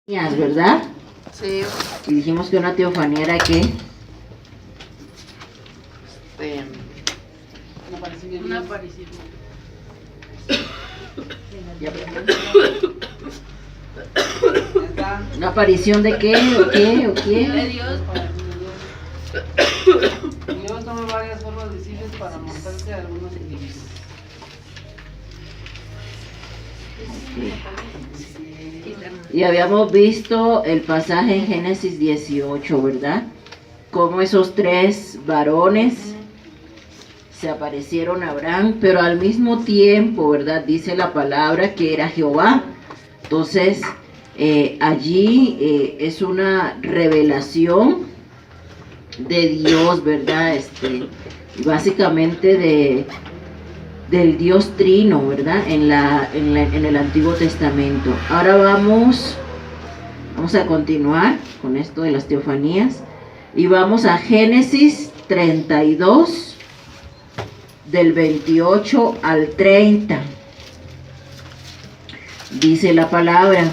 ¿Verdad? Sí, Y dijimos que una teofanía era ¿qué? una aparición. Ya ¿una aparición de qué? ¿O qué? ¿O De qué? Dios. Dios toma varias formas visibles para mostrarse a algunos individuos. Y habíamos visto el pasaje en Génesis 18, ¿verdad? Cómo esos tres varones se aparecieron a Abraham, pero al mismo tiempo, ¿verdad? Dice la palabra que era Jehová. Entonces, allí es una revelación de Dios, ¿verdad? Básicamente del Dios Trino, ¿verdad? En el Antiguo Testamento. Ahora vamos a continuar con esto de las teofanías y vamos a Génesis 32 del 28 al 30. Dice la palabra: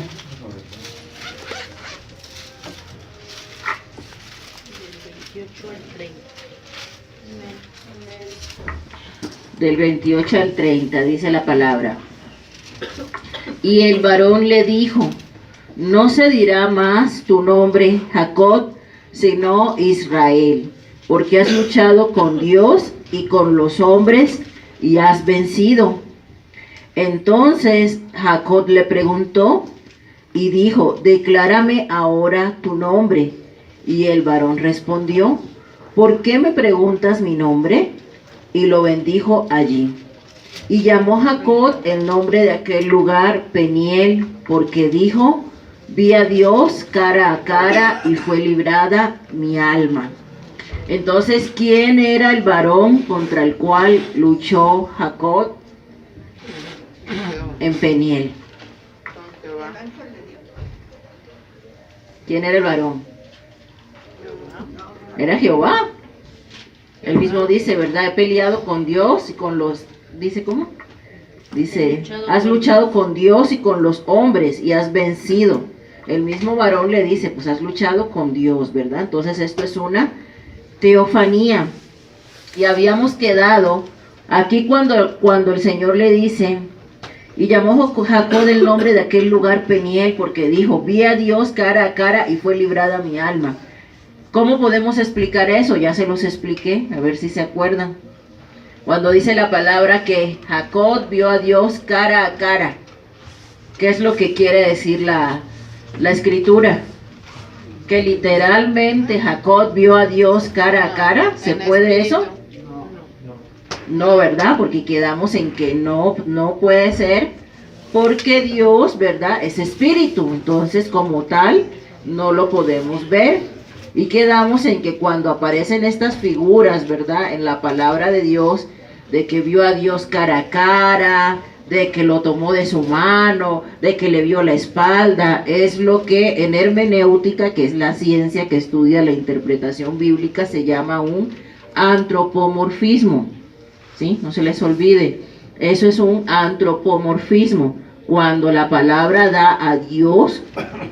del 28 al 30, dice la palabra. Y el varón le dijo: no se dirá más tu nombre Jacob, sino Israel, porque has luchado con Dios y con los hombres y has vencido. Entonces Jacob le preguntó y dijo: declárame ahora tu nombre. Y el varón respondió: ¿por qué me preguntas mi nombre? Y lo bendijo allí. Y llamó Jacob el nombre de aquel lugar Peniel, porque dijo: vi a Dios cara a cara y fue librada mi alma. Entonces, ¿quién era el varón contra el cual luchó Jacob en Peniel? ¿Quién era el varón? Era Jehová. Él mismo dice, ¿verdad? He peleado con Dios y con los... ¿Dice cómo? Dice, has luchado con Dios y con los hombres y has vencido. El mismo varón le dice, pues has luchado con Dios, ¿verdad? Entonces esto es una teofanía. Y habíamos quedado aquí cuando el Señor le dice, y llamó Jacob el nombre de aquel lugar Peniel, porque dijo: vi a Dios cara a cara y fue librada mi alma. ¿Cómo podemos explicar eso? Ya se los expliqué, a ver si se acuerdan. Cuando dice la palabra que Jacob vio a Dios cara a cara, ¿qué es lo que quiere decir la escritura? Que literalmente Jacob vio a Dios cara a cara. ¿Se puede eso? No, ¿verdad? Porque quedamos en que no puede ser, porque Dios, ¿verdad?, es espíritu. Entonces, como tal, no lo podemos ver. Y quedamos en que cuando aparecen estas figuras, ¿verdad?, en la palabra de Dios, de que vio a Dios cara a cara, de que lo tomó de su mano, de que le vio la espalda, es lo que en hermenéutica, que es la ciencia que estudia la interpretación bíblica, se llama un antropomorfismo. ¿Sí? No se les olvide, eso es un antropomorfismo, cuando la palabra da a Dios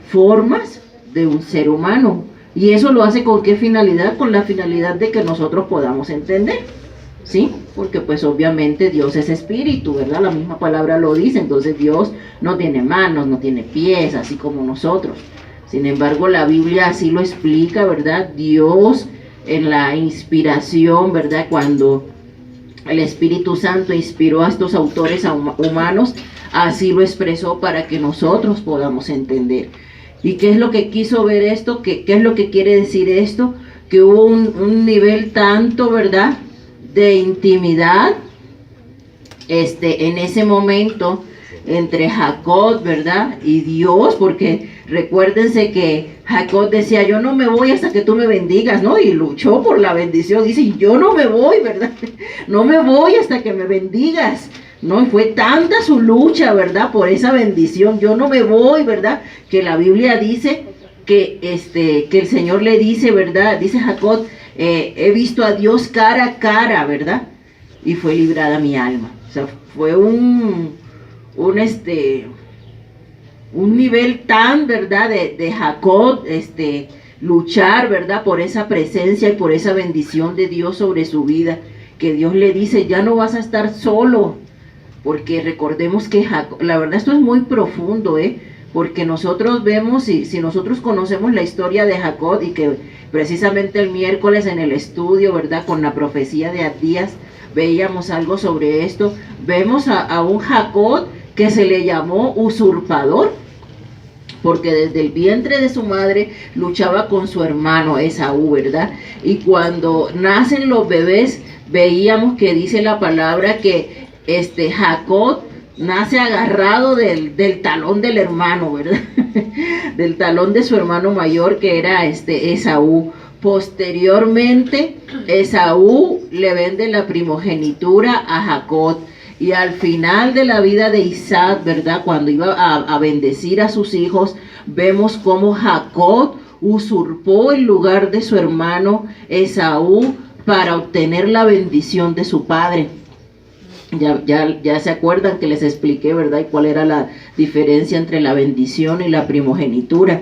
formas de un ser humano. ¿Y eso lo hace con qué finalidad? Con la finalidad de que nosotros podamos entender, ¿sí? Porque pues obviamente Dios es espíritu, ¿verdad? La misma palabra lo dice. Entonces Dios no tiene manos, no tiene pies, así como nosotros. Sin embargo, la Biblia así lo explica, ¿verdad? Dios en la inspiración, ¿verdad?, cuando el Espíritu Santo inspiró a estos autores humanos, así lo expresó para que nosotros podamos entender. ¿Y qué es lo que quiso ver esto? ¿Qué es lo que quiere decir esto? Que hubo un nivel tanto, ¿verdad?, de intimidad en ese momento entre Jacob, ¿verdad?, y Dios, porque recuérdense que Jacob decía: yo no me voy hasta que tú me bendigas, ¿no? Y luchó por la bendición, dice: yo no me voy, ¿verdad? No me voy hasta que me bendigas, ¿no? Y fue tanta su lucha, ¿verdad?, por esa bendición: yo no me voy, ¿verdad?, que la Biblia dice que el Señor le dice, ¿verdad?, dice Jacob: he visto a Dios cara a cara, ¿verdad?, y fue librada mi alma. O sea, fue un un nivel tan, ¿verdad? De Jacob, luchar, ¿verdad? Por esa presencia y por esa bendición de Dios sobre su vida, que Dios le dice, ya no vas a estar solo, porque recordemos que Jacob, la verdad esto es muy profundo, porque nosotros vemos, si nosotros conocemos la historia de Jacob, y que precisamente el miércoles en el estudio, ¿verdad? Con la profecía de Abdías, veíamos algo sobre esto, vemos a un Jacob que se le llamó usurpador, porque desde el vientre de su madre luchaba con su hermano Esaú, ¿verdad? Y cuando nacen los bebés, veíamos que dice la palabra que Jacob nace agarrado del talón del hermano, ¿verdad? Del talón de su hermano mayor, que era Esaú. Posteriormente, Esaú le vende la primogenitura a Jacob. Y al final de la vida de Isaac, ¿verdad? Cuando iba a bendecir a sus hijos, vemos cómo Jacob usurpó el lugar de su hermano Esaú para obtener la bendición de su padre. Ya se acuerdan que les expliqué, ¿verdad? Y cuál era la diferencia entre la bendición y la primogenitura.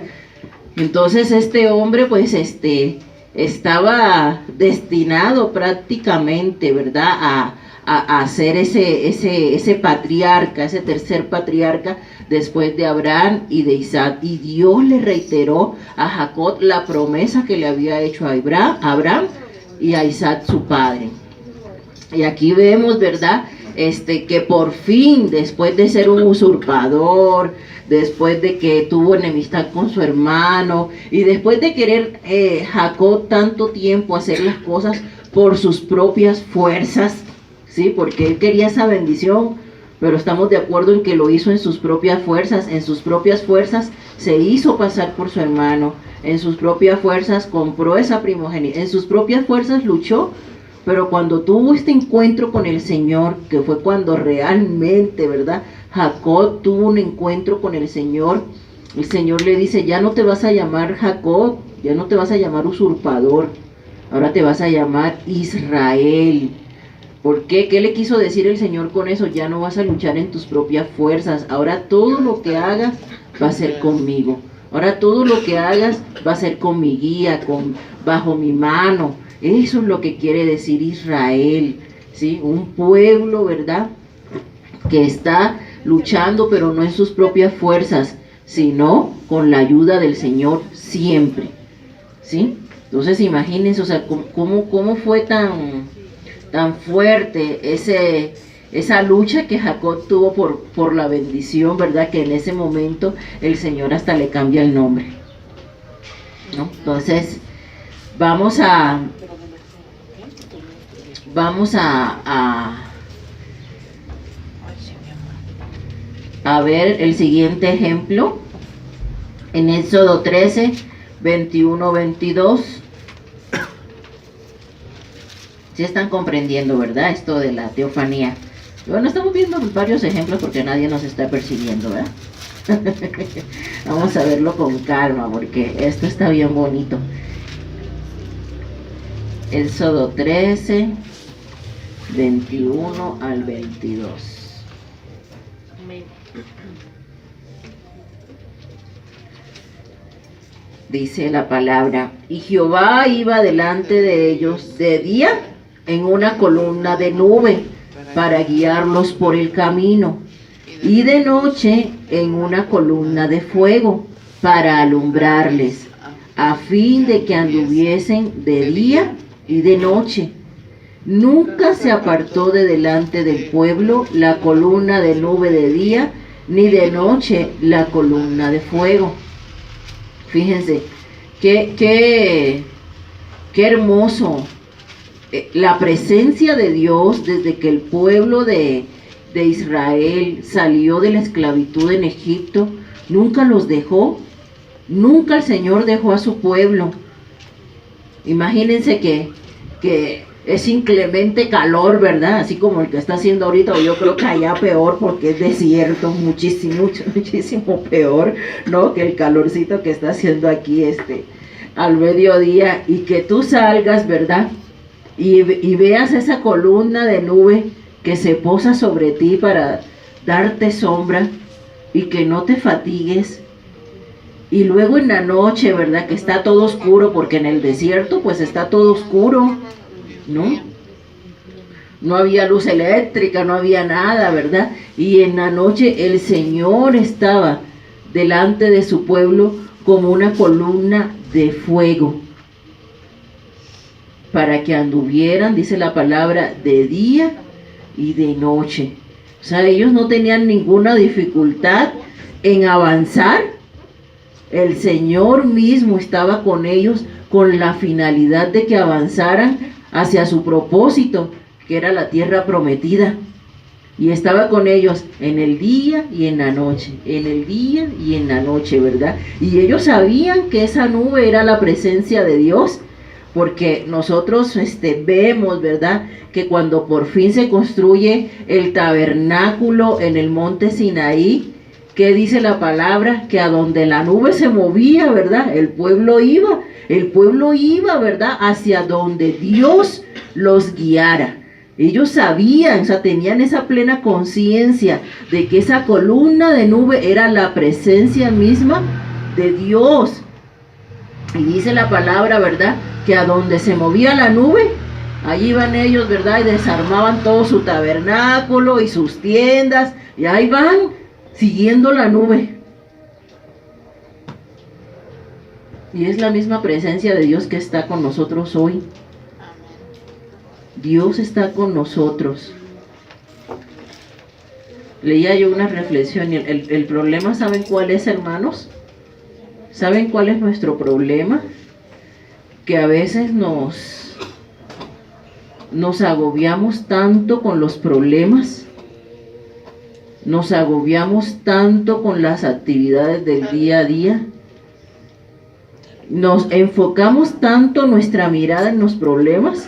Entonces este hombre, pues, estaba destinado prácticamente, ¿verdad? A ser ese patriarca, ese tercer patriarca después de Abraham y de Isaac. Y Dios le reiteró a Jacob la promesa que le había hecho a Abraham y a Isaac su padre. Y aquí vemos, ¿verdad? Que por fin, después de ser un usurpador, después de que tuvo enemistad con su hermano, y después de querer Jacob tanto tiempo hacer las cosas por sus propias fuerzas, ¿sí? Porque él quería esa bendición, pero estamos de acuerdo en que lo hizo en sus propias fuerzas. En sus propias fuerzas se hizo pasar por su hermano, en sus propias fuerzas compró esa primogenitura, en sus propias fuerzas luchó. Pero cuando tuvo este encuentro con el Señor, que fue cuando realmente, ¿verdad? Jacob tuvo un encuentro con el Señor le dice, ya no te vas a llamar Jacob, ya no te vas a llamar usurpador, ahora te vas a llamar Israel. ¿Por qué? ¿Qué le quiso decir el Señor con eso? Ya no vas a luchar en tus propias fuerzas, ahora todo lo que hagas va a ser conmigo. Ahora todo lo que hagas va a ser con mi guía, bajo mi mano. Eso es lo que quiere decir Israel, ¿sí? Un pueblo, ¿verdad? Que está luchando, pero no en sus propias fuerzas, sino con la ayuda del Señor siempre, ¿sí? Entonces imagínense, o sea, cómo fue tan fuerte esa lucha que Jacob tuvo por la bendición, ¿verdad? Que en ese momento el Señor hasta le cambia el nombre, ¿no? Entonces vamos a ver el siguiente ejemplo en Éxodo 13, 21, 22. Si están comprendiendo, ¿verdad? Esto de la teofanía. Bueno, estamos viendo varios ejemplos porque nadie nos está persiguiendo, ¿verdad? Vamos a verlo con calma porque esto está bien bonito. Éxodo 13, 21 al 22. Dice la palabra, y Jehová iba delante de ellos de día en una columna de nube para guiarlos por el camino, y de noche en una columna de fuego para alumbrarles, a fin de que anduviesen de día y de noche. Nunca se apartó de delante del pueblo la columna de nube de día, ni de noche la columna de fuego. Fíjense, qué hermoso la presencia de Dios desde que el pueblo de Israel salió de la esclavitud en Egipto. Nunca los dejó, nunca el Señor dejó a su pueblo. Imagínense que es inclemente calor, ¿verdad? Así como el que está haciendo ahorita, o yo creo que allá peor porque es desierto, muchísimo peor, ¿no? Que el calorcito que está haciendo aquí al mediodía, y que tú salgas, ¿verdad? Y veas esa columna de nube que se posa sobre ti para darte sombra, y que no te fatigues. Y luego en la noche, ¿verdad? Que está todo oscuro, porque en el desierto pues está todo oscuro, ¿no? No había luz eléctrica, no había nada, ¿verdad? Y en la noche el Señor estaba delante de su pueblo como una columna de fuego, para que anduvieran, dice la palabra, de día y de noche. O sea, ellos no tenían ninguna dificultad en avanzar. El Señor mismo estaba con ellos con la finalidad de que avanzaran hacia su propósito, que era la tierra prometida. Y estaba con ellos en el día y en la noche, en el día y en la noche, ¿verdad? Y ellos sabían que esa nube era la presencia de Dios, porque nosotros vemos, ¿verdad?, que cuando por fin se construye el tabernáculo en el monte Sinaí, ¿qué dice la palabra? Que a donde la nube se movía, ¿verdad?, el pueblo iba, ¿verdad?, hacia donde Dios los guiara. Ellos sabían, o sea, tenían esa plena conciencia de que esa columna de nube era la presencia misma de Dios. Y dice la palabra, ¿verdad?, que a donde se movía la nube, allí iban ellos, ¿verdad?, y desarmaban todo su tabernáculo y sus tiendas, y ahí van siguiendo la nube. Y es la misma presencia de Dios que está con nosotros hoy. Dios está con nosotros. Leía yo una reflexión y el problema, ¿saben cuál es, hermanos? ¿Saben cuál es nuestro problema? Que a veces nos agobiamos tanto con los problemas, nos agobiamos tanto con las actividades del día a día, nos enfocamos tanto nuestra mirada en los problemas,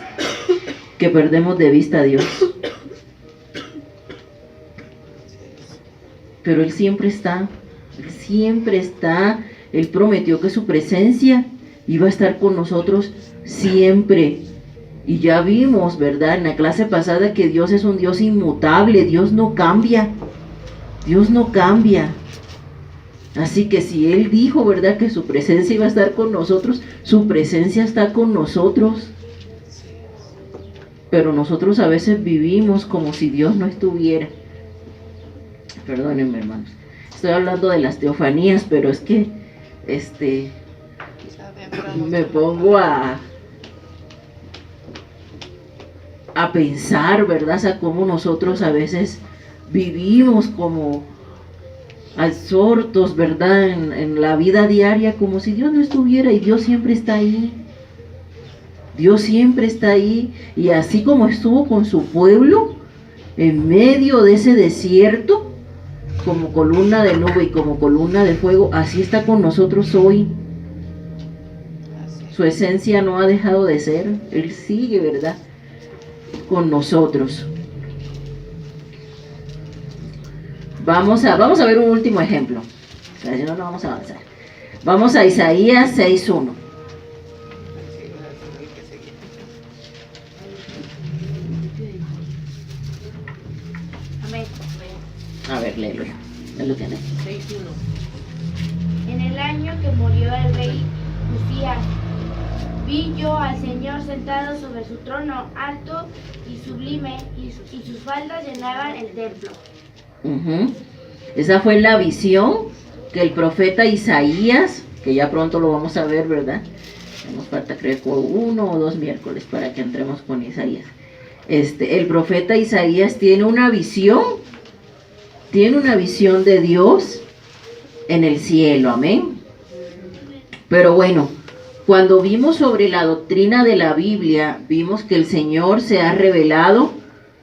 que perdemos de vista a Dios. Pero Él siempre está, Él prometió que su presencia iba a estar con nosotros siempre. Y ya vimos, ¿verdad?, en la clase pasada, que Dios es un Dios inmutable, Dios no cambia. Así que si Él dijo, ¿verdad?, que su presencia iba a estar con nosotros, su presencia está con nosotros. Pero nosotros a veces vivimos como si Dios no estuviera. Perdónenme, hermanos. Estoy hablando de las teofanías, pero es que me pongo a pensar, ¿verdad? O sea, cómo nosotros a veces vivimos como absortos, ¿verdad?, en la vida diaria, como si Dios no estuviera, y Dios siempre está ahí. Dios siempre está ahí, y así como estuvo con su pueblo en medio de ese desierto, como columna de nube y como columna de fuego, así está con nosotros hoy. Su esencia no ha dejado de ser, Él sigue, ¿verdad?, con nosotros. Vamos a ver un último ejemplo, o sea, si no, no vamos a avanzar. Vamos a Isaías 6:1. A ver, léelo ya. Ya lo tiene. 6:1. En el año que murió el rey Uzías, vi yo al Señor sentado sobre su trono alto y sublime, y sus faldas llenaban el templo. Esa fue la visión que el profeta Isaías, que ya pronto lo vamos a ver, ¿verdad? Nos falta, creo, 1 o 2 miércoles para que entremos con Isaías. El profeta Isaías tiene una visión de Dios en el cielo, amén. Pero bueno, cuando vimos sobre la doctrina de la Biblia, vimos que el Señor se ha revelado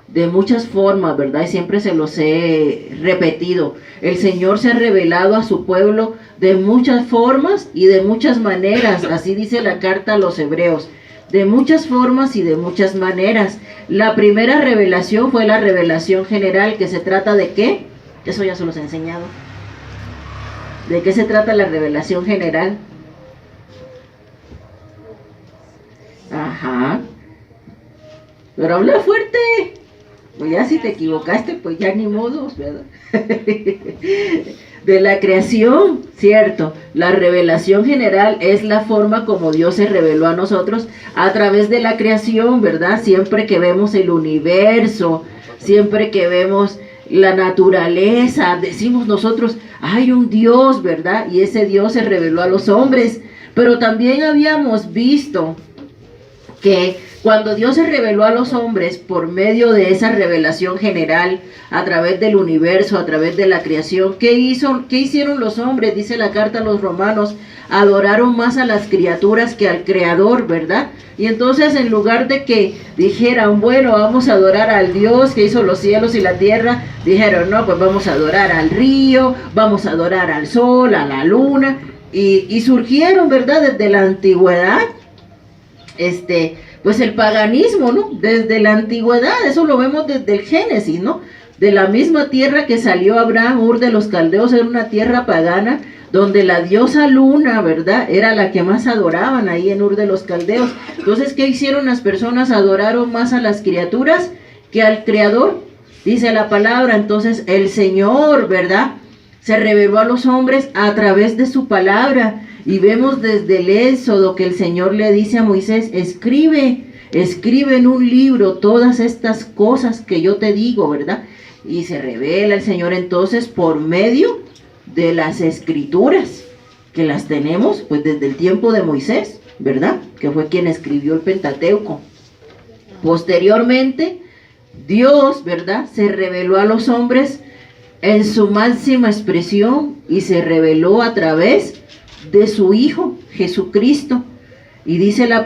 de muchas formas, ¿verdad? Y siempre se los he repetido. El Señor se ha revelado a su pueblo de muchas formas y de muchas maneras. Así dice la carta a los Hebreos. De muchas formas y de muchas maneras. La primera revelación fue la revelación general, que se trata de ¿qué? Eso ya se los he enseñado. ¿De qué se trata la revelación general? Ajá. Pero habla fuerte. Pues ya si te equivocaste, pues ya ni modos, ¿verdad? de la creación, ¿cierto? La revelación general es la forma como Dios se reveló a nosotros a través de la creación, ¿verdad? Siempre que vemos el universo, siempre que vemos la naturaleza, decimos nosotros, hay un Dios, ¿verdad? Y ese Dios se reveló a los hombres. Pero también habíamos visto que cuando Dios se reveló a los hombres por medio de esa revelación general, a través del universo, a través de la creación, ¿qué hicieron los hombres? Dice la carta a los romanos, adoraron más a las criaturas que al Creador, ¿verdad? Y entonces en lugar de que dijeran, bueno, vamos a adorar al Dios que hizo los cielos y la tierra, dijeron, no, pues vamos a adorar al río, vamos a adorar al sol, a la luna, y surgieron, ¿verdad? Desde la antigüedad, pues el paganismo, ¿no? Desde la antigüedad, eso lo vemos desde el Génesis, ¿no? De la misma tierra que salió Abraham, Ur de los Caldeos, era una tierra pagana, donde la diosa Luna, ¿verdad? Era la que más adoraban ahí en Ur de los Caldeos. Entonces, ¿qué hicieron las personas? Adoraron más a las criaturas que al Creador, dice la palabra. Entonces, el Señor, ¿verdad?, se reveló a los hombres a través de su palabra. Y vemos desde el Éxodo que el Señor le dice a Moisés, escribe en un libro todas estas cosas que yo te digo, ¿verdad? Y se revela el Señor entonces por medio de las escrituras, que las tenemos pues desde el tiempo de Moisés, ¿verdad? Que fue quien escribió el Pentateuco. Posteriormente, Dios, ¿verdad?, se reveló a los hombres en su máxima expresión y se reveló a través de su Hijo, Jesucristo. Y dice la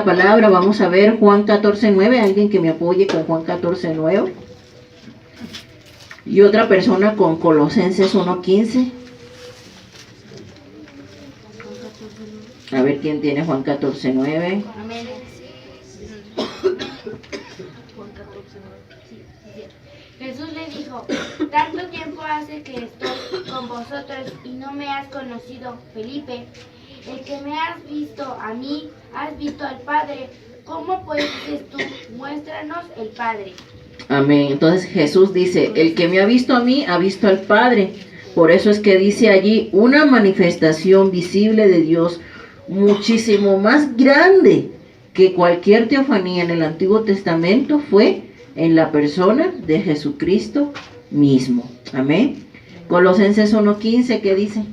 palabra, vamos a ver Juan 14:9, alguien que me apoye con Juan 14:9. Y otra persona con Colosenses 1:15. A ver quién tiene Juan 14:9. Amén. Jesús le dijo, tanto tiempo hace que estoy con vosotros y no me has conocido, Felipe. El que me has visto a mí, has visto al Padre. ¿Cómo pues dices tú, muéstranos el Padre? Amén. Entonces Jesús dice, el que me ha visto a mí, ha visto al Padre. Por eso es que dice allí, una manifestación visible de Dios muchísimo más grande que cualquier teofanía en el Antiguo Testamento fue en la persona de Jesucristo mismo. Amén. Colosenses 1:15, ¿qué dice? Amén.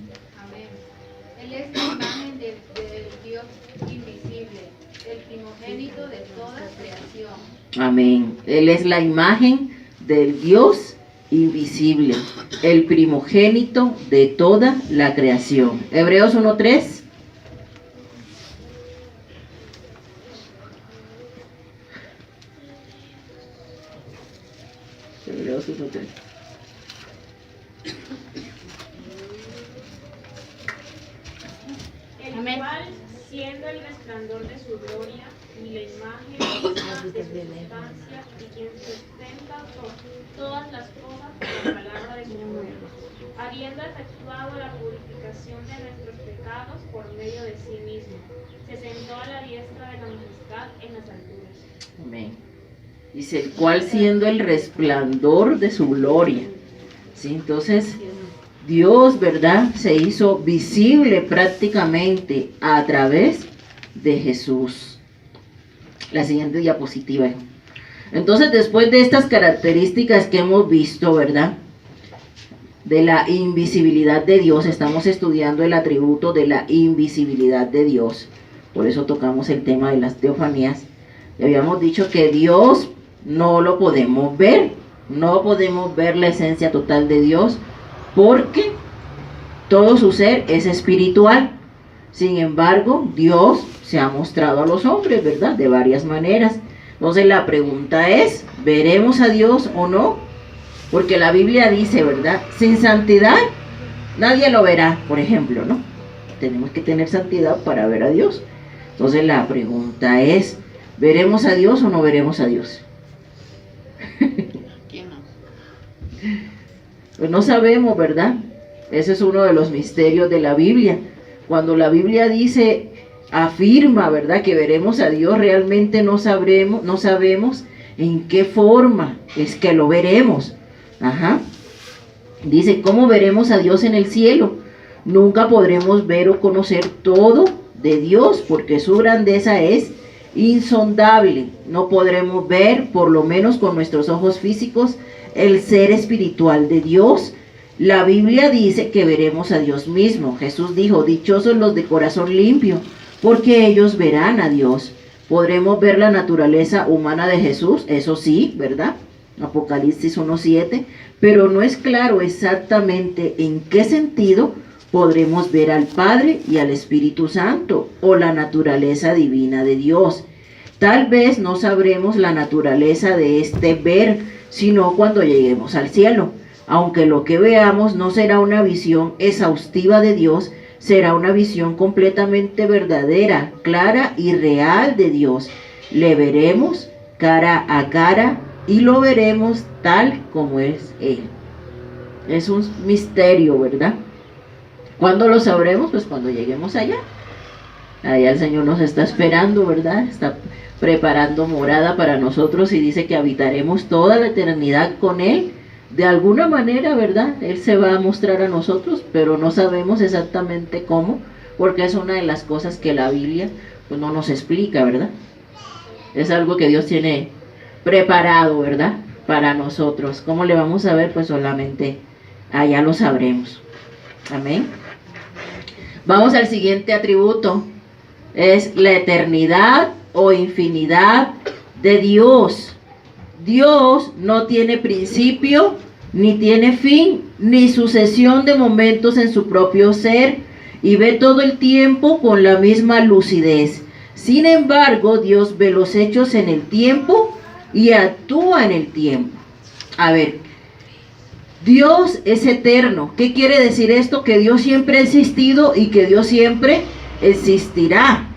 Él es la imagen del Dios invisible, el primogénito de toda creación. Amén. Él es la imagen del Dios invisible, el primogénito de toda la creación. Hebreos 1:3. Hebreos 1:3. El cual, siendo el resplandor de su gloria y la imagen de su sustancia, y quien sustenta todas las cosas por la palabra de su poder, habiendo efectuado la purificación de nuestros pecados por medio de sí mismo, se sentó a la diestra de la majestad en las alturas. Amén. Dice, el cual siendo el resplandor de su gloria. ¿Sí? Entonces, Dios, ¿verdad?, se hizo visible prácticamente a través de Jesús. La siguiente diapositiva. Entonces, después de estas características que hemos visto, ¿verdad?, de la invisibilidad de Dios, estamos estudiando el atributo de la invisibilidad de Dios. Por eso tocamos el tema de las teofanías. Y habíamos dicho que Dios no lo podemos ver, no podemos ver la esencia total de Dios, porque todo su ser es espiritual. Sin embargo, Dios se ha mostrado a los hombres, ¿verdad?, de varias maneras. Entonces la pregunta es, ¿veremos a Dios o no? Porque la Biblia dice, ¿verdad?, sin santidad nadie lo verá, por ejemplo, ¿no? Tenemos que tener santidad para ver a Dios. Entonces la pregunta es, ¿veremos a Dios o no veremos a Dios? ¿Quién no? Pues no sabemos, ¿verdad? Ese es uno de los misterios de la Biblia. Cuando la Biblia dice, afirma, ¿verdad?, que veremos a Dios, realmente no sabemos en qué forma es que lo veremos. Ajá. Dice, ¿cómo veremos a Dios en el cielo? Nunca podremos ver o conocer todo de Dios, porque su grandeza es insondable. No podremos ver, por lo menos con nuestros ojos físicos, el ser espiritual de Dios. La Biblia dice que veremos a Dios mismo. Jesús dijo, dichosos los de corazón limpio, porque ellos verán a Dios. Podremos ver la naturaleza humana de Jesús, eso sí, ¿verdad? Apocalipsis 1:7, pero no es claro exactamente en qué sentido podremos ver al Padre y al Espíritu Santo o la naturaleza divina de Dios. Tal vez no sabremos la naturaleza de este ver, sino cuando lleguemos al cielo. Aunque lo que veamos no será una visión exhaustiva de Dios, será una visión completamente verdadera, clara y real de Dios. Le veremos cara a cara y lo veremos tal como es Él. Es un misterio, ¿verdad? ¿Cuándo lo sabremos? Pues cuando lleguemos allá. Allá el Señor nos está esperando, ¿verdad? Está preparando morada para nosotros y dice que habitaremos toda la eternidad con Él. De alguna manera, ¿verdad? Él se va a mostrar a nosotros, pero no sabemos exactamente cómo, porque es una de las cosas que la Biblia pues no nos explica, ¿verdad? Es algo que Dios tiene preparado, ¿verdad? Para nosotros. ¿Cómo le vamos a ver? Pues solamente allá lo sabremos. Amén. Vamos al siguiente atributo. Es la eternidad o infinidad de Dios. Dios no tiene principio, ni tiene fin, ni sucesión de momentos en su propio ser, y ve todo el tiempo con la misma lucidez. Sin embargo, Dios ve los hechos en el tiempo y actúa en el tiempo. A ver, Dios es eterno. ¿Qué quiere decir esto? Que Dios siempre ha existido y que Dios siempre existirá.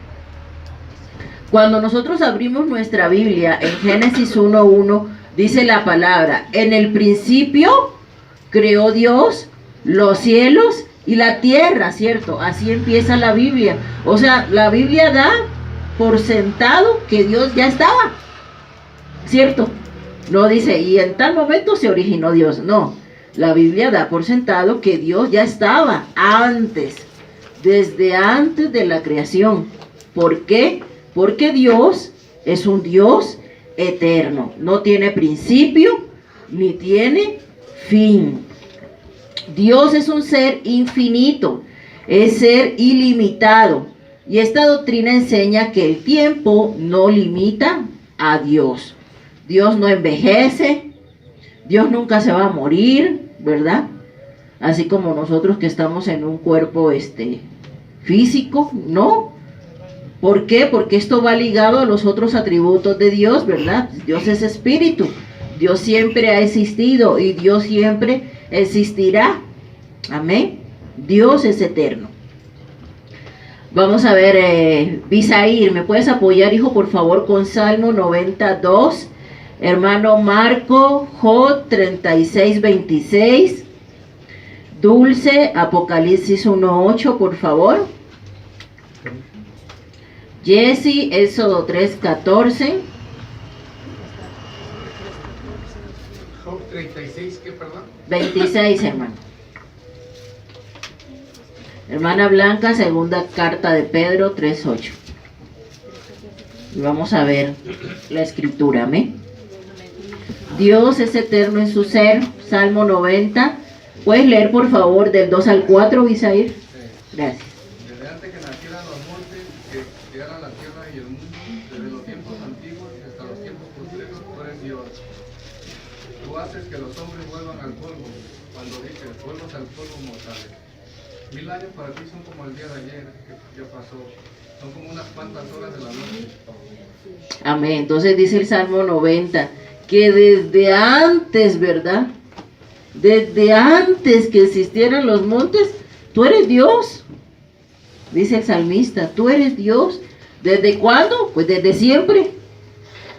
Cuando nosotros abrimos nuestra Biblia en Génesis 1:1, dice la palabra, en el principio creó Dios los cielos y la tierra, ¿cierto? Así empieza la Biblia. O sea, la Biblia da por sentado que Dios ya estaba, ¿cierto? No dice, y en tal momento se originó Dios. No, la Biblia da por sentado que Dios ya estaba antes, desde antes de la creación. ¿Por qué? Porque Dios es un Dios eterno, no tiene principio ni tiene fin. Dios es un ser infinito, es ser ilimitado. Y esta doctrina enseña que el tiempo no limita a Dios. Dios no envejece, Dios nunca se va a morir, ¿verdad? Así como nosotros que estamos en un cuerpo físico, ¿no? ¿Por qué? Porque esto va ligado a los otros atributos de Dios, ¿verdad? Dios es espíritu, Dios siempre ha existido y Dios siempre existirá. Amén. Dios es eterno. Vamos a ver, Bisair, ¿me puedes apoyar, hijo, por favor, con Salmo 92? Hermano Marco, Jod 36:26. Dulce, Apocalipsis 1:8, por favor. Jesse, Éxodo 3:14. Job 36, ¿qué, perdón? 26, hermano. Hermana Blanca, segunda carta de Pedro 3:8. Y vamos a ver la escritura, amén. Dios es eterno en su ser, Salmo 90. ¿Puedes leer, por favor, del 2 al 4, Bisair? Gracias. Desde antes que nacieran los montes, que crearan la tierra y el mundo, desde los tiempos antiguos hasta los tiempos postreros, tú eres Dios. Tú haces que los hombres vuelvan al polvo, cuando dices, vuelvos al polvo mortales. 1000 años para ti son como el día de ayer, que ya pasó. Son como unas cuantas horas de la noche. Amén. Entonces dice el Salmo 90, que desde antes, ¿verdad? Desde antes que existieran los montes, tú eres Dios. Dice el salmista, tú eres Dios. ¿Desde cuándo? Pues desde siempre,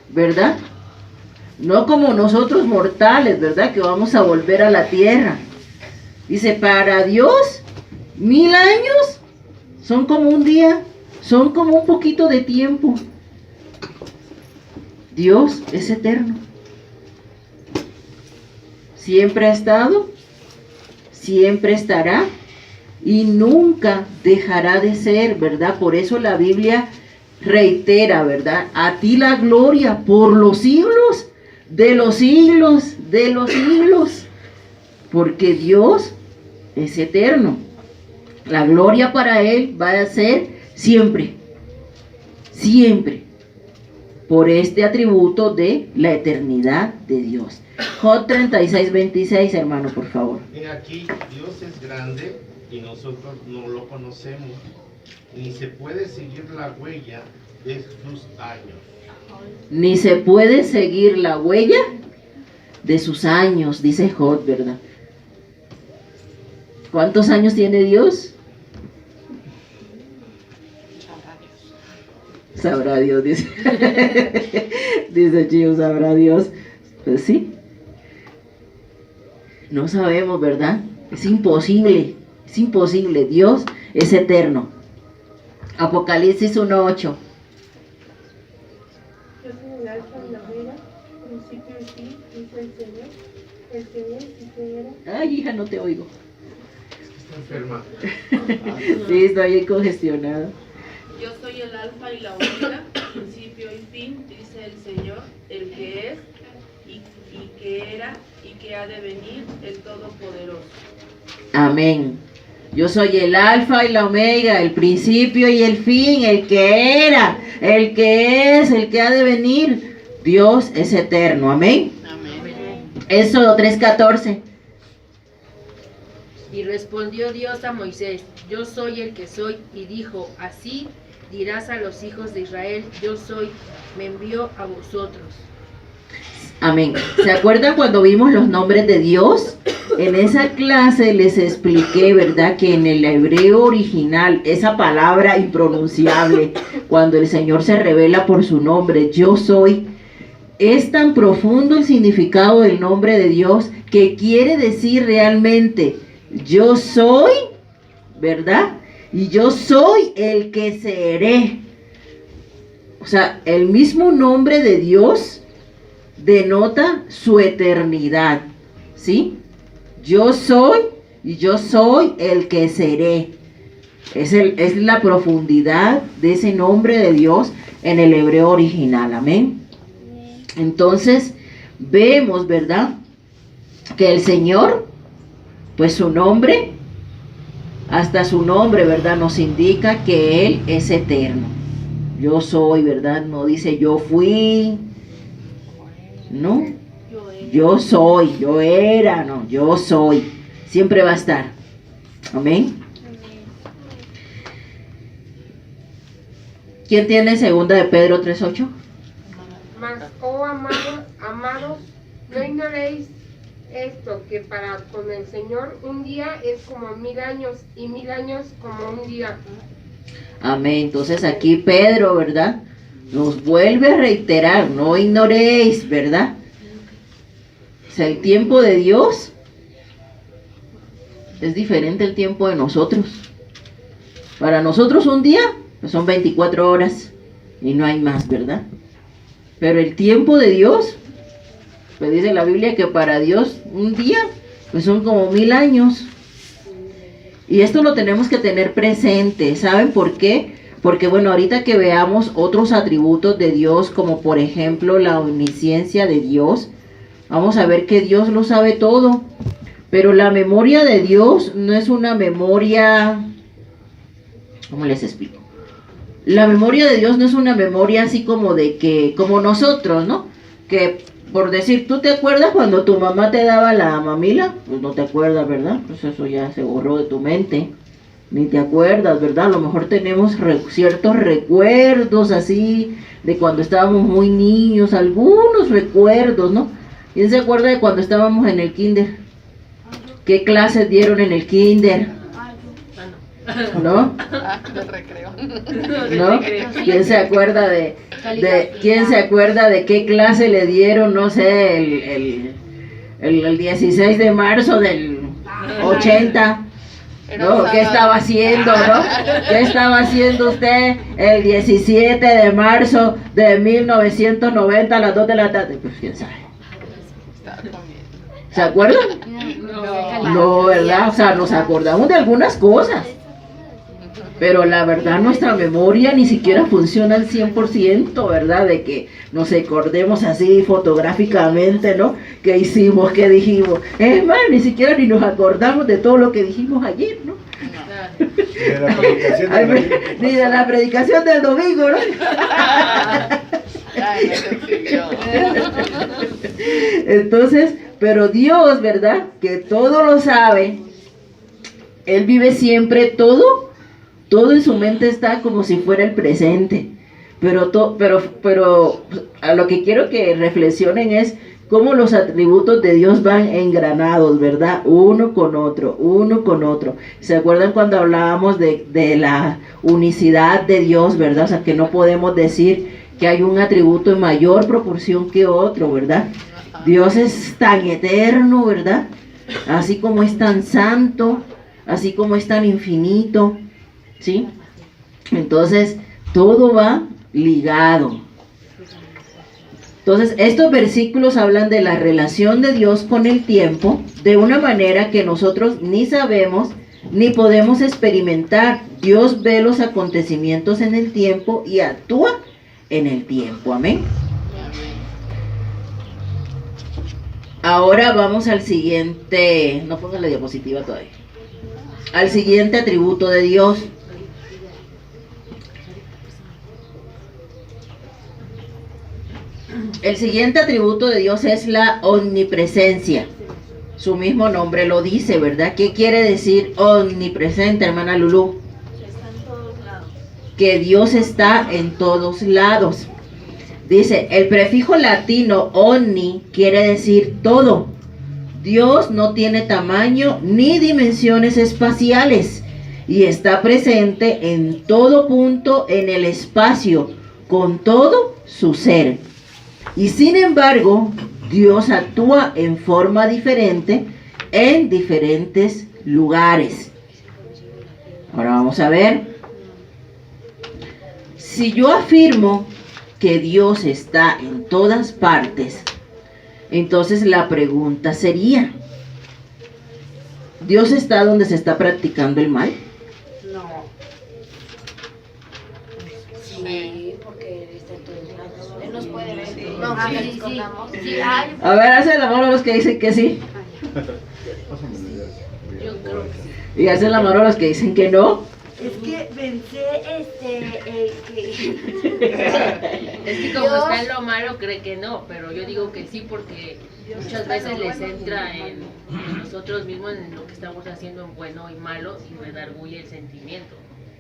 ¿verdad? No como nosotros mortales, ¿verdad? Que vamos a volver a la tierra. Dice, para Dios, 1000 años son como un día, son como un poquito de tiempo. Dios es eterno. Siempre ha estado siempre estará y nunca dejará de ser, ¿verdad? Por eso la Biblia reitera, ¿verdad? A ti la gloria por los siglos de los siglos de los siglos, porque Dios es eterno. La gloria para Él va a ser siempre, siempre, por este atributo de la eternidad de Dios. Job 36:26, hermano, por favor. He aquí, Dios es grande y nosotros no lo conocemos, ni se puede seguir la huella de sus años. Ni se puede seguir la huella de sus años, dice Job, ¿verdad? ¿Cuántos años tiene Dios? Sabrá Dios, dice. Dice Chío, sabrá Dios. Pues sí. No sabemos, ¿verdad? Es imposible. Es imposible. Dios es eterno. Apocalipsis 1:8. Yo soy el alfa y la omega, principio y fin, dice el Señor, el que es y que era. Ay, hija, no te oigo. Está enferma. Sí, estoy ahí congestionado. Yo soy el alfa y la omega, principio y fin, dice el Señor, el que es y que era y que ha de venir, el Todopoderoso. Amén. Yo soy el alfa y la omega, el principio y el fin, el que era, el que es, el que ha de venir. Dios es eterno. Amén. Amén. Éxodo 3:14. Y respondió Dios a Moisés, yo soy el que soy, y dijo, así dirás a los hijos de Israel, yo soy, me envió a vosotros. Amén. ¿Se acuerdan cuando vimos los nombres de Dios? En esa clase les expliqué, ¿verdad? Que en el hebreo original, esa palabra impronunciable, cuando el Señor se revela por su nombre, yo soy, es tan profundo el significado del nombre de Dios que quiere decir realmente, yo soy, ¿verdad? Y yo soy el que seré. O sea, el mismo nombre de Dios denota su eternidad, ¿sí? Yo soy y yo soy el que seré. Es la profundidad de ese nombre de Dios en el hebreo original, amén. Entonces, vemos, ¿verdad? Que el Señor, pues su nombre, hasta su nombre, ¿verdad? Nos indica que Él es eterno. Yo soy, ¿verdad? No dice yo fui, no. Yo soy, yo era, no, yo soy. Siempre va a estar. Amén. ¿Quién tiene segunda de Pedro 3:8? Mas, oh amados, no ignoréis esto, que para con el Señor un día es como 1000 años, y 1000 años como un día. Amén. Entonces aquí Pedro, ¿verdad? Nos vuelve a reiterar, no ignoréis, ¿verdad? O sea, el tiempo de Dios es diferente al tiempo de nosotros. Para nosotros un día, pues son 24 horas y no hay más, ¿verdad? Pero el tiempo de Dios, pues dice la Biblia que para Dios un día, pues son como 1000 años. Y esto lo tenemos que tener presente. ¿Saben por qué? Porque bueno, ahorita que veamos otros atributos de Dios, como por ejemplo la omnisciencia de Dios, vamos a ver que Dios lo sabe todo. Pero la memoria de Dios no es una memoria, ¿cómo les explico? La memoria de Dios no es una memoria así como de que, como nosotros, ¿no? Que por decir, ¿tú te acuerdas cuando tu mamá te daba la mamila? Pues no te acuerdas, ¿verdad? Pues eso ya se borró de tu mente. Ni te acuerdas, ¿verdad? A lo mejor tenemos ciertos recuerdos así de cuando estábamos muy niños, algunos recuerdos, ¿no? ¿Quién se acuerda de cuando estábamos en el kinder? ¿Qué clases dieron en el kinder? ¿No? Del recreo. ¿No? ¿Quién se acuerda de quién se acuerda de qué clase le dieron, no sé, el 16 de marzo del 80? ¿No? ¿Qué estaba haciendo, no? ¿Qué estaba haciendo usted el 17 de marzo de 1990 a las 2 de la tarde? Pues quién sabe. ¿Se acuerdan? No, ¿verdad? O sea, nos acordamos de algunas cosas. Pero la verdad nuestra memoria ni siquiera funciona al 100%, ¿verdad? De que nos acordemos así fotográficamente, ¿no? ¿Qué hicimos? ¿Qué dijimos? Es más, ni siquiera ni nos acordamos de todo lo que dijimos ayer, ¿no? Ni de la predicación del domingo, ¿no? Entonces, pero Dios, ¿verdad? Que todo lo sabe, Él vive siempre todo en su mente está como si fuera el presente. Pero a lo que quiero que reflexionen es cómo los atributos de Dios van engranados, ¿verdad? Uno con otro, uno con otro. ¿Se acuerdan cuando hablábamos de la unicidad de Dios, ¿verdad? O sea, que no podemos decir que hay un atributo en mayor proporción que otro, ¿verdad? Dios es tan eterno, ¿verdad? Así como es tan santo, así como es tan infinito, ¿sí? Entonces, todo va ligado. Entonces, estos versículos hablan de la relación de Dios con el tiempo de una manera que nosotros ni sabemos ni podemos experimentar. Dios ve los acontecimientos en el tiempo y actúa en el tiempo. Amén. Ahora vamos al siguiente, no pongan la diapositiva todavía, al siguiente atributo de Dios. El siguiente atributo de Dios es la omnipresencia. Su mismo nombre lo dice, ¿verdad? ¿Qué quiere decir omnipresente, hermana Lulú? Está en todos lados. Que Dios está en todos lados. Dice, el prefijo latino omni quiere decir todo. Dios no tiene tamaño ni dimensiones espaciales y está presente en todo punto en el espacio, con todo su ser. Y sin embargo, Dios actúa en forma diferente en diferentes lugares. Ahora vamos a ver. Si yo afirmo que Dios está en todas partes, entonces la pregunta sería, ¿Dios está donde se está practicando el mal? No. Sí, porque Él está en todos lados. Él nos puede ver. No, sí. A ver, hacen la mano a los que dicen que sí. Yo creo que sí. Y hacen la mano a los que dicen que no. Es que pensé, Es que como está en lo malo, cree que no, pero yo digo que sí porque muchas veces les entra en nosotros mismos, en lo que estamos haciendo en bueno y malo, y redarguye el sentimiento.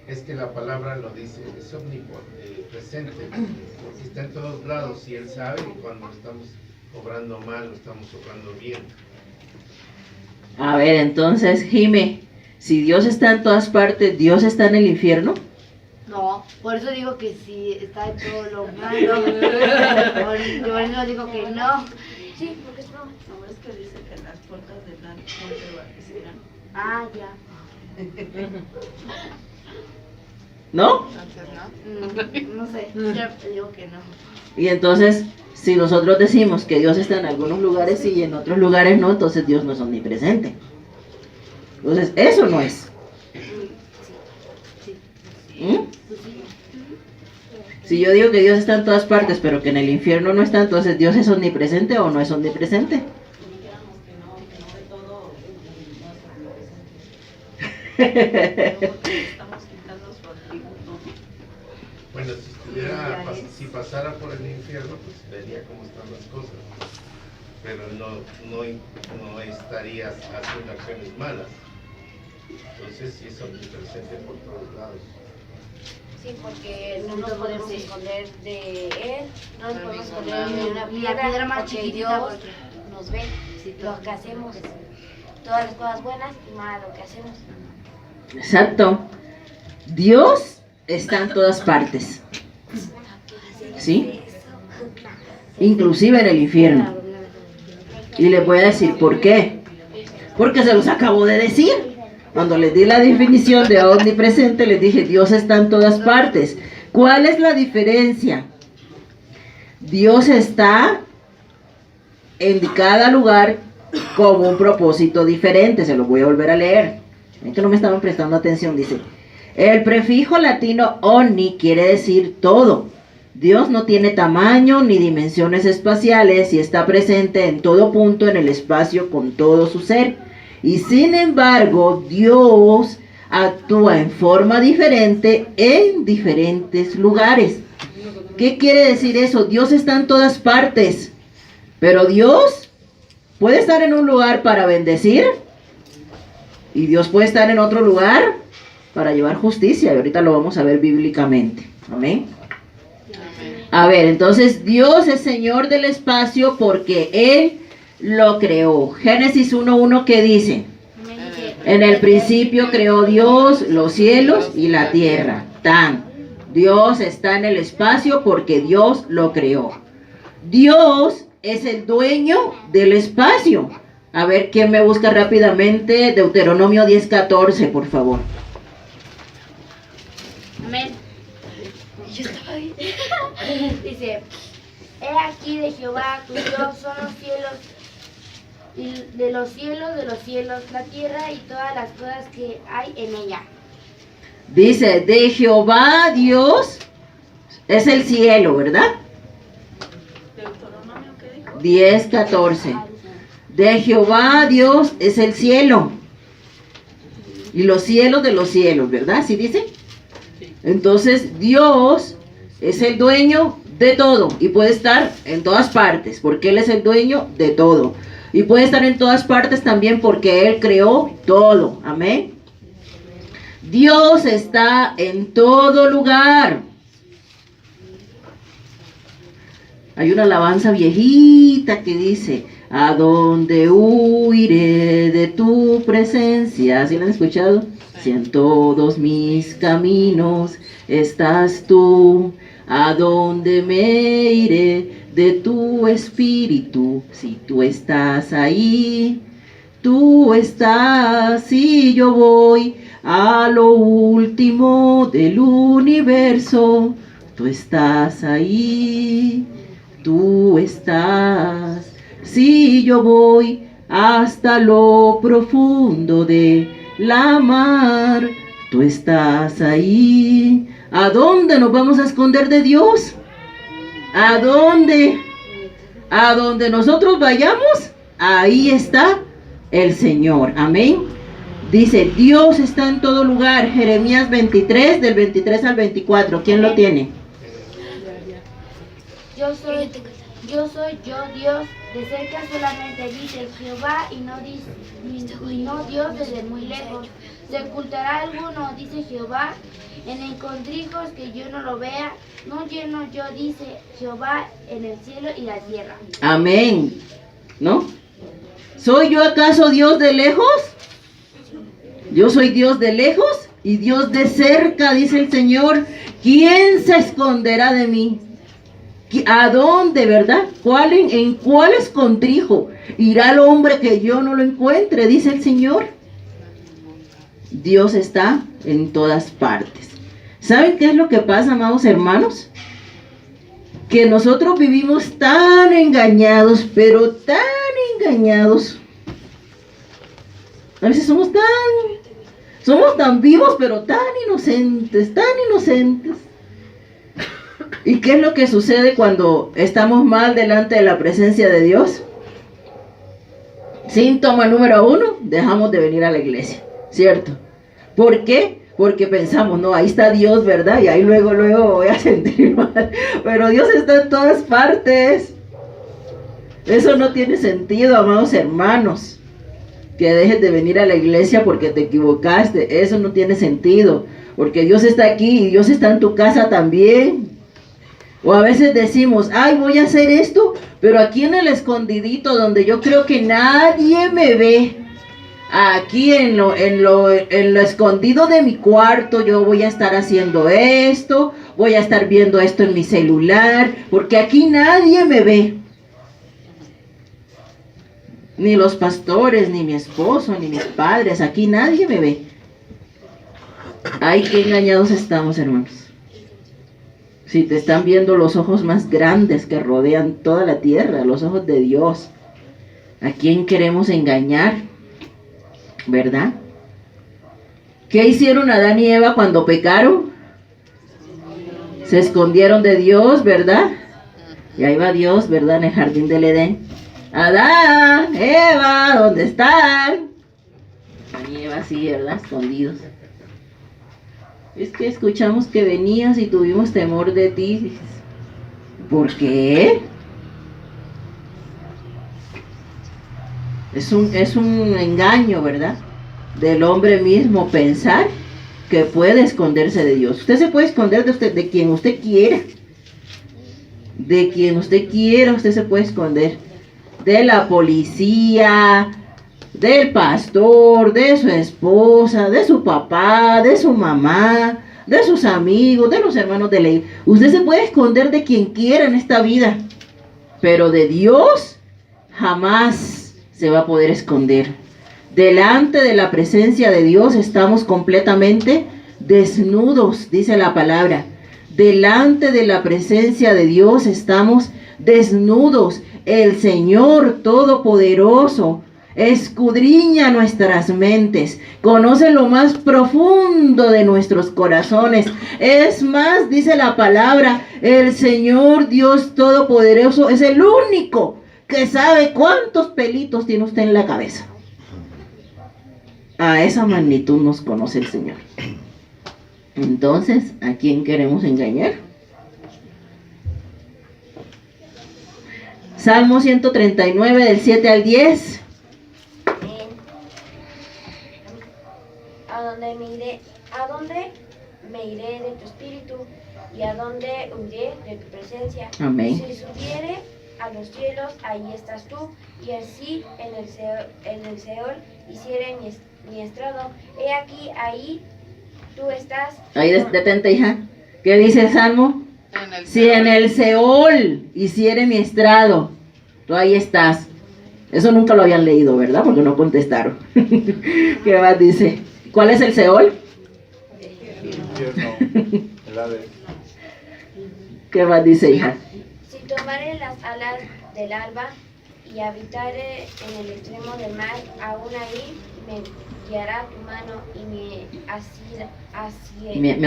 Es que la palabra lo dice, es omnipresente, porque está en todos lados y Él sabe cuando estamos obrando mal o estamos obrando bien. A ver, entonces, Jime, si Dios está en todas partes, ¿Dios está en el infierno? no, por eso digo que sí, está en todo lo malo. Por eso digo que no. Sí, porque es no. No es que dice que las puertas del monte vaticirán. Ah, ya. ¿No? No sé, yo digo que no. Y entonces, si nosotros decimos que Dios está en algunos lugares sí y en otros lugares no, entonces Dios no es omnipresente. Entonces, eso no es. ¿Mm? Si yo digo que Dios está en todas partes, pero que en el infierno no está, entonces ¿Dios es omnipresente o no es omnipresente? Estamos quitando su atributo. Bueno, si pasara por el infierno, pues vería cómo están las cosas. Pero no estaría haciendo acciones malas. Entonces sí es omnipresente por todos lados. Sí, porque no nos podemos esconder de Él, no nos podemos esconder de una piedra más chiquitita, Dios nos ve lo que hacemos, todas las cosas buenas y malas lo que hacemos. Exacto. Dios está en todas partes. ¿Sí? Inclusive en el infierno. Y les voy a decir por qué. Porque se los acabo de decir. Cuando les di la definición de omnipresente, les dije, Dios está en todas partes. ¿Cuál es la diferencia? Dios está en cada lugar como un propósito diferente. Se lo voy a volver a leer. Es que no me estaban prestando atención. Dice, el prefijo latino omni quiere decir todo. Dios no tiene tamaño ni dimensiones espaciales y está presente en todo punto en el espacio con todo su ser. Y sin embargo, Dios actúa en forma diferente en diferentes lugares. ¿Qué quiere decir eso? Dios está en todas partes, pero Dios puede estar en un lugar para bendecir y Dios puede estar en otro lugar para llevar justicia, y ahorita lo vamos a ver bíblicamente. Amén. A ver, entonces Dios es Señor del espacio porque Él lo creó. Génesis 1:1, ¿qué dice? En el principio creó Dios los cielos y la tierra. Tan. Dios está en el espacio porque Dios lo creó. Dios es el dueño del espacio. A ver, ¿quién me busca rápidamente? Deuteronomio 10:14, por favor. Amén. Dice, he aquí de Jehová tu Dios son los cielos, y de los cielos, la tierra y todas las cosas que hay en ella. Dice, de Jehová Dios es el cielo, ¿verdad? Deuteronomio, ¿qué dijo? 10:14. De Jehová Dios es el cielo. Y los cielos de los cielos, ¿verdad? ¿Sí dice? Entonces Dios es el dueño de todo y puede estar en todas partes porque Él es el dueño de todo. Y puede estar en todas partes también porque Él creó todo. Amén. Dios está en todo lugar. Hay una alabanza viejita que dice, ¿a dónde huiré de tu presencia? ¿Sí la han escuchado? Si en todos mis caminos estás tú, ¿a dónde me iré de tu espíritu? Si tú estás ahí, tú estás y yo voy a lo último del universo. Tú estás ahí, tú estás, si yo voy hasta lo profundo de la mar, tú estás ahí. ¿A dónde nos vamos a esconder de Dios? ¿A dónde? A donde nosotros vayamos, ahí está el Señor. Amén. Dice, Dios está en todo lugar. Jeremías 23, del 23 al 24. ¿Quién lo tiene? Yo soy yo Dios, de cerca solamente dice Jehová y no Dios desde muy lejos. ¿Se ocultará alguno, dice Jehová, en escondrijos que yo no lo vea? No lleno yo, dice Jehová, en el cielo y la tierra. Amén. ¿No? ¿Soy yo acaso Dios de lejos? Yo soy Dios de lejos y Dios de cerca, dice el Señor. ¿Quién se esconderá de mí? ¿A dónde, verdad? ¿En cuál escondrijo irá el hombre que yo no lo encuentre? Dice el Señor. Dios está en todas partes. ¿Saben qué es lo que pasa, amados hermanos? Que nosotros vivimos tan engañados, pero tan engañados. A veces somos tan vivos, pero tan inocentes, tan inocentes. ¿Y qué es lo que sucede cuando estamos mal delante de la presencia de Dios? Síntoma número 1, dejamos de venir a la iglesia, ¿cierto? ¿Por qué? Porque pensamos, no, ahí está Dios, ¿verdad? Y ahí luego voy a sentir mal. Pero Dios está en todas partes. Eso no tiene sentido, amados hermanos. Que dejes de venir a la iglesia porque te equivocaste. Eso no tiene sentido. Porque Dios está aquí y Dios está en tu casa también. O a veces decimos, ay, voy a hacer esto, pero aquí en el escondidito donde yo creo que nadie me ve. Aquí en lo escondido de mi cuarto yo voy a estar haciendo esto, voy a estar viendo esto en mi celular, porque aquí nadie me ve. Ni los pastores, ni mi esposo, ni mis padres, aquí nadie me ve. Ay, qué engañados estamos, hermanos. Si te están viendo los ojos más grandes que rodean toda la tierra, los ojos de Dios. ¿A quién queremos engañar? ¿Verdad? ¿Qué hicieron Adán y Eva cuando pecaron? Se escondieron de Dios, ¿verdad? Y ahí va Dios, ¿verdad? En el jardín del Edén. Adán, Eva, ¿dónde están? Adán y Eva sí, ¿verdad? Escondidos. Es que escuchamos que venías y tuvimos temor de ti. ¿Por qué? Es un engaño, ¿verdad? Del hombre mismo pensar que puede esconderse de Dios. Usted se puede esconder de quien usted quiera. De quien usted quiera, usted se puede esconder. De la policía, del pastor, de su esposa, de su papá, de su mamá, de sus amigos, de los hermanos de ley. Usted se puede esconder de quien quiera en esta vida, pero de Dios jamás se va a poder esconder. Delante de la presencia de Dios estamos completamente desnudos, dice la palabra. Delante de la presencia de Dios estamos desnudos. El Señor Todopoderoso escudriña nuestras mentes, conoce lo más profundo de nuestros corazones. Es más, dice la palabra, el Señor Dios Todopoderoso es el único que sabe cuántos pelitos tiene usted en la cabeza. A esa magnitud nos conoce el Señor. Entonces, ¿a quién queremos engañar? Salmo 139 del 7 al 10. ¿A dónde me iré de tu espíritu? ¿Y a dónde huiré de tu presencia? Amén. Si subiere a los cielos, ahí estás tú, y así en el Seol hiciere mi estrado. He aquí, ahí tú estás. Ahí detente, hija. ¿Qué dice el Salmo? Si en el Seol hiciere mi estrado, tú ahí estás. Eso nunca lo habían leído, ¿verdad? Porque no contestaron. ¿Qué más dice? ¿Cuál es el Seol? El infierno, el Hades. ¿Qué más dice, hija? Si tomare las alas del alba y habitare en el extremo del mar, aún ahí me guiará tu mano y me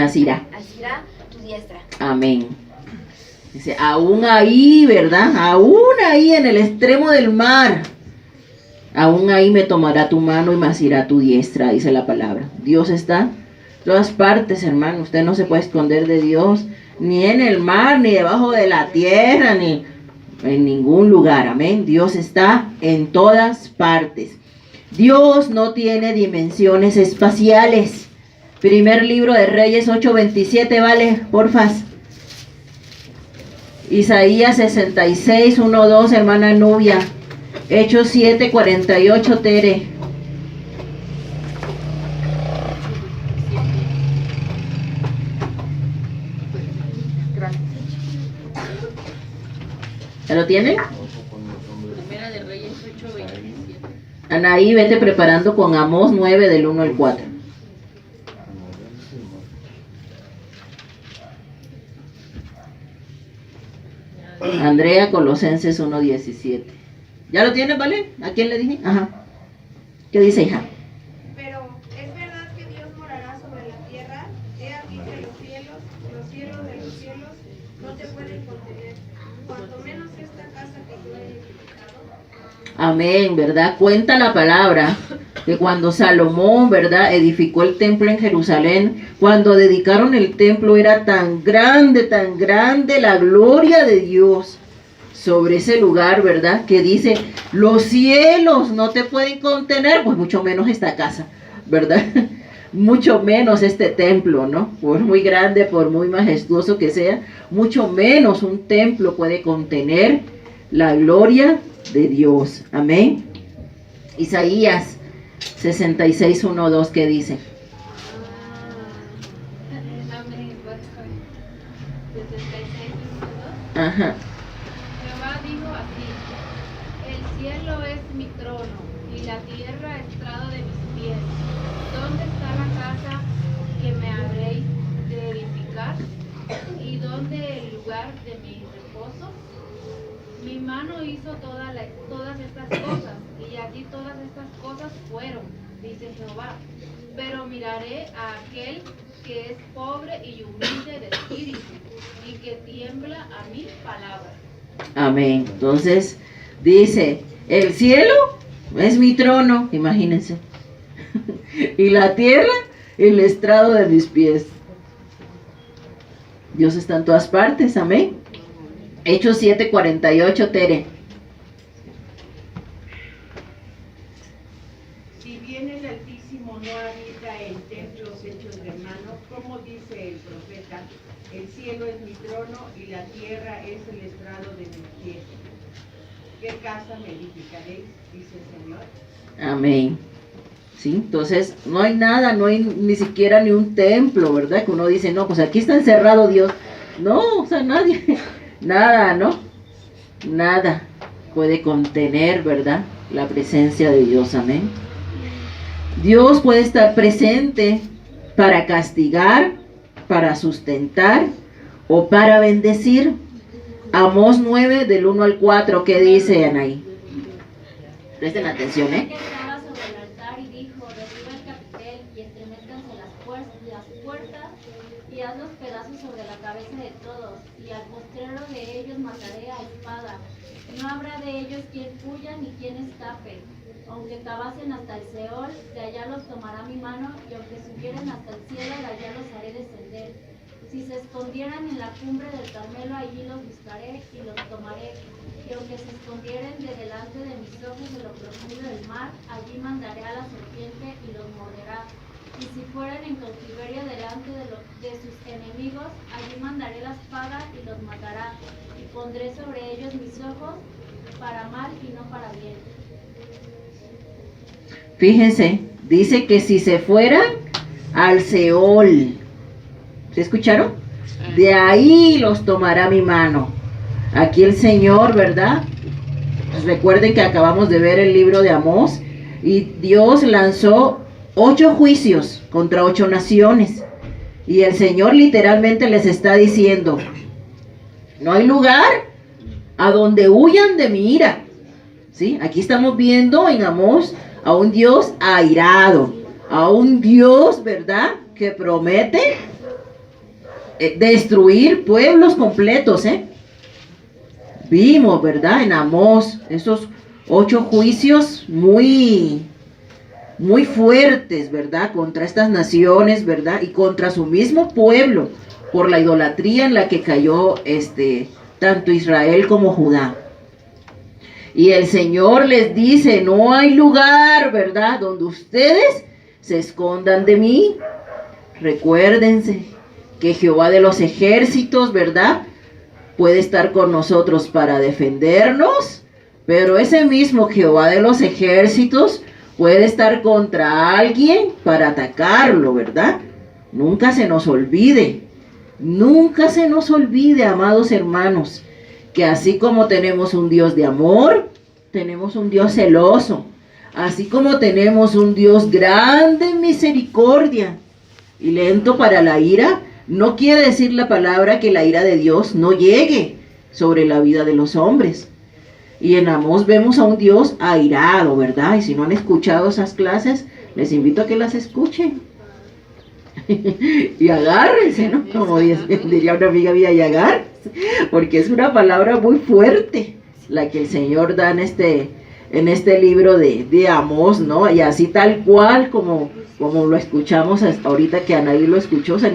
asirá tu diestra. Amén. Dice, aún ahí, ¿verdad? Aún ahí en el extremo del mar, aún ahí me tomará tu mano y me asirá tu diestra, dice la palabra. Dios está en todas partes, hermano. Usted no se puede esconder de Dios, ni en el mar, ni debajo de la tierra, ni en ningún lugar. Amén. Dios está en todas partes. Dios no tiene dimensiones espaciales. Primer libro de Reyes 8:27, vale, porfas. Isaías 66, 1, 2, hermana Nubia. Hechos 7:48, Tere. ¿Ya lo tienen? Primera de Reyes 8:27. Anaí, vete preparando con Amós 9 del 1 al 4. Andrea, Colosenses 1:17. ¿Ya lo tienes, vale? ¿A quién le dije? Ajá. ¿Qué dice, hija? Pero, ¿es verdad que Dios morará sobre la tierra? He aquí que los cielos de los cielos, no te pueden contener, cuanto menos esta casa que yo he edificado. Amén, ¿verdad? Cuenta la palabra que cuando Salomón, ¿verdad?, edificó el templo en Jerusalén, cuando dedicaron el templo era tan grande la gloria de Dios sobre ese lugar, ¿verdad? Que dice, los cielos no te pueden contener, pues mucho menos esta casa, ¿verdad? Mucho menos este templo, ¿no? Por muy grande, por muy majestuoso que sea, mucho menos un templo puede contener la gloria de Dios. Amén. Isaías 66, 1, 2, ¿qué dice? Amén. 66, 1, 2. Ajá. Jehová dijo así: el cielo es mi trono y la tierra estrado de mis pies. ¿Dónde está la casa que me habréis de edificar? ¿Y dónde el lugar de mi reposo? Mi mano hizo todas estas cosas, y allí todas estas cosas fueron, dice Jehová. Pero miraré a aquel que es pobre y humilde de espíritu, y que tiembla a mi palabra. Amén. Entonces, dice, el cielo es mi trono, imagínense. Y la tierra, el estrado de mis pies. Dios está en todas partes, amén. Hechos 7:48, Tere. Si bien el Altísimo no habita en templos hechos de mano, como dice el profeta, el cielo es mi trono y la tierra es el estrado de mis pies. ¿Qué casa me edificaréis? Dice el Señor. Amén. Sí, entonces no hay nada, no hay ni siquiera ni un templo, ¿verdad? Que uno dice, no, pues aquí está encerrado Dios. No, o sea, nadie, nada, ¿no? Nada puede contener, ¿verdad? La presencia de Dios, amén. Dios puede estar presente para castigar, para sustentar o para bendecir. Amós 9, del 1 al 4, ¿qué dice Anaí? Presten atención, ¿eh? Estaba sobre el altar y dijo, derriba el capitel y estremézcanse las puertas y haz los pedazos sobre la cabeza de todos, y al postrero de ellos mataré a espada. No habrá de ellos quien huya ni quien escape. Aunque cavasen hasta el Seol, de allá los tomará mi mano, y aunque subieren hasta el cielo, de allá los haré descender. Si se escondieran en la cumbre del Carmelo, allí los buscaré y los tomaré. Y aunque se escondieren de delante de mis ojos en lo profundo del mar, allí mandaré a la serpiente y los morderá. Y si fueran en cautiverio delante de sus enemigos, allí mandaré la espada y los matará. Y pondré sobre ellos mis ojos para mal y no para bien. Fíjense, dice que si se fueran al Seol, ¿se escucharon? De ahí los tomará mi mano. Aquí el Señor, ¿verdad? Pues recuerden que acabamos de ver el libro de Amós, y Dios lanzó 8 juicios contra 8 naciones. Y el Señor literalmente les está diciendo, no hay lugar a donde huyan de mi ira. ¿Sí? Aquí estamos viendo en Amós a un Dios airado, a un Dios, ¿verdad?, que promete destruir pueblos completos, Vimos, ¿verdad?, en Amós esos 8 juicios muy fuertes, ¿verdad?, contra estas naciones, ¿verdad?, y contra su mismo pueblo, por la idolatría en la que cayó tanto Israel como Judá. Y el Señor les dice, no hay lugar, ¿verdad?, donde ustedes se escondan de mí. Recuérdense que Jehová de los ejércitos, ¿verdad?, puede estar con nosotros para defendernos, pero ese mismo Jehová de los ejércitos puede estar contra alguien para atacarlo, ¿verdad? Nunca se nos olvide, amados hermanos, que así como tenemos un Dios de amor, tenemos un Dios celoso, así como tenemos un Dios grande en misericordia y lento para la ira. No quiere decir la palabra que la ira de Dios no llegue sobre la vida de los hombres. Y en Amós vemos a un Dios airado, ¿verdad? Y si no han escuchado esas clases, les invito a que las escuchen. Y agárrense, ¿no? Como diría una amiga mía, y agárrense, porque es una palabra muy fuerte la que el Señor da en este libro de Amós, ¿no? Y así tal cual como lo escuchamos ahorita que Anaí lo escuchó, o sea,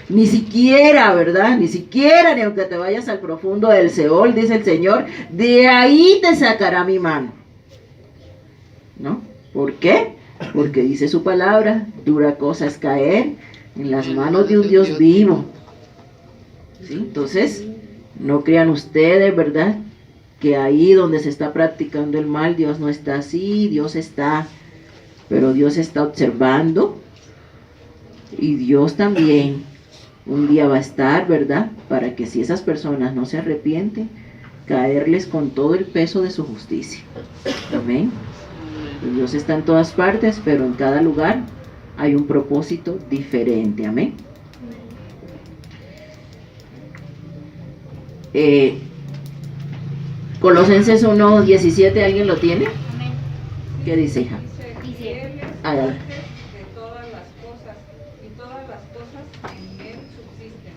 ni siquiera, ¿verdad? Ni siquiera, ni aunque te vayas al profundo del Seol, dice el Señor, de ahí te sacará mi mano, ¿no? ¿Por qué? Porque dice su palabra, dura cosa es caer en las manos de un Dios vivo. ¿Sí? Entonces, no crean ustedes, ¿verdad?, que ahí donde se está practicando el mal, Dios no está así, Dios está, pero Dios está observando, y Dios también un día va a estar, ¿verdad?, para que si esas personas no se arrepienten, caerles con todo el peso de su justicia. Amén. Dios está en todas partes, pero en cada lugar hay un propósito diferente. Amén. Colosenses 1:17, ¿alguien lo tiene? ¿Qué dice, hija? Dice que Él es Hágala. antes de todas las cosas, y todas las cosas en Él subsisten.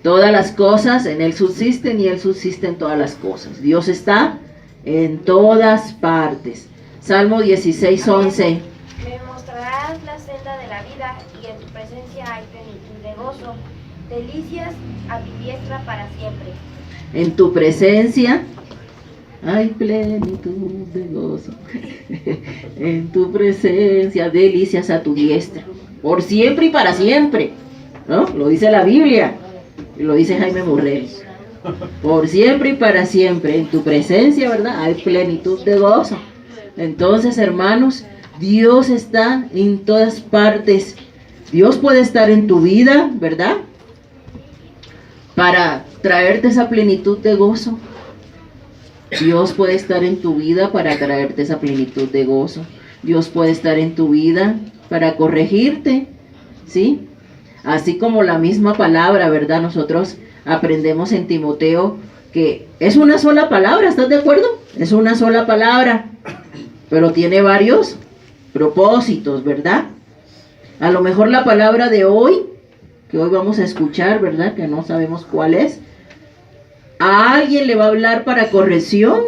Todas las cosas en Él subsisten y Él subsiste en todas las cosas. Dios está en todas partes. Salmo 16:11. Me mostrarás la senda de la vida y en tu presencia hay plenitud de gozo, delicias a tu diestra para siempre. En tu presencia hay plenitud de gozo. En tu presencia, delicias a tu diestra. Por siempre y para siempre. ¿No? Lo dice la Biblia. Y lo dice Jaime Murrell. Por siempre y para siempre. En tu presencia, ¿verdad? Hay plenitud de gozo. Entonces, hermanos, Dios está en todas partes. Dios puede estar en tu vida, ¿verdad? Para traerte esa plenitud de gozo. Dios puede estar en tu vida para traerte esa plenitud de gozo. Dios puede estar en tu vida para corregirte, ¿sí? Así como la misma palabra, ¿verdad? Nosotros aprendemos en Timoteo que es una sola palabra, ¿estás de acuerdo? Es una sola palabra, pero tiene varios propósitos, ¿verdad? A lo mejor la palabra de hoy, que hoy vamos a escuchar, ¿verdad? Que no sabemos cuál es. A alguien le va a hablar para corrección,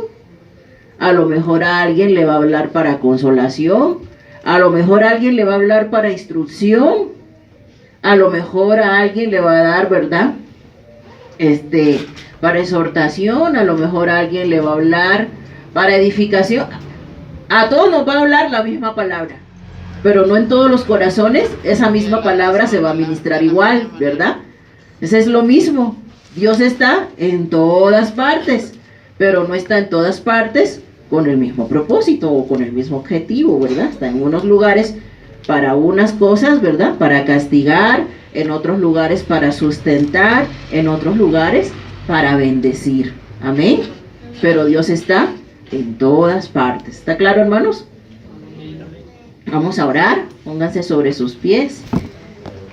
a lo mejor a alguien le va a hablar para consolación, a lo mejor a alguien le va a hablar para instrucción, a lo mejor a alguien le va a dar, ¿verdad? Para exhortación, a lo mejor a alguien le va a hablar para edificación. A todos nos va a hablar la misma palabra, pero no en todos los corazones esa misma palabra se va a ministrar igual, ¿verdad? Eso es lo mismo. Dios está en todas partes, pero no está en todas partes con el mismo propósito o con el mismo objetivo, ¿verdad? Está en unos lugares para unas cosas, ¿verdad? Para castigar, en otros lugares para sustentar, en otros lugares para bendecir. Amén. Pero Dios está en todas partes. ¿Está claro, hermanos? Vamos a orar. Pónganse sobre sus pies.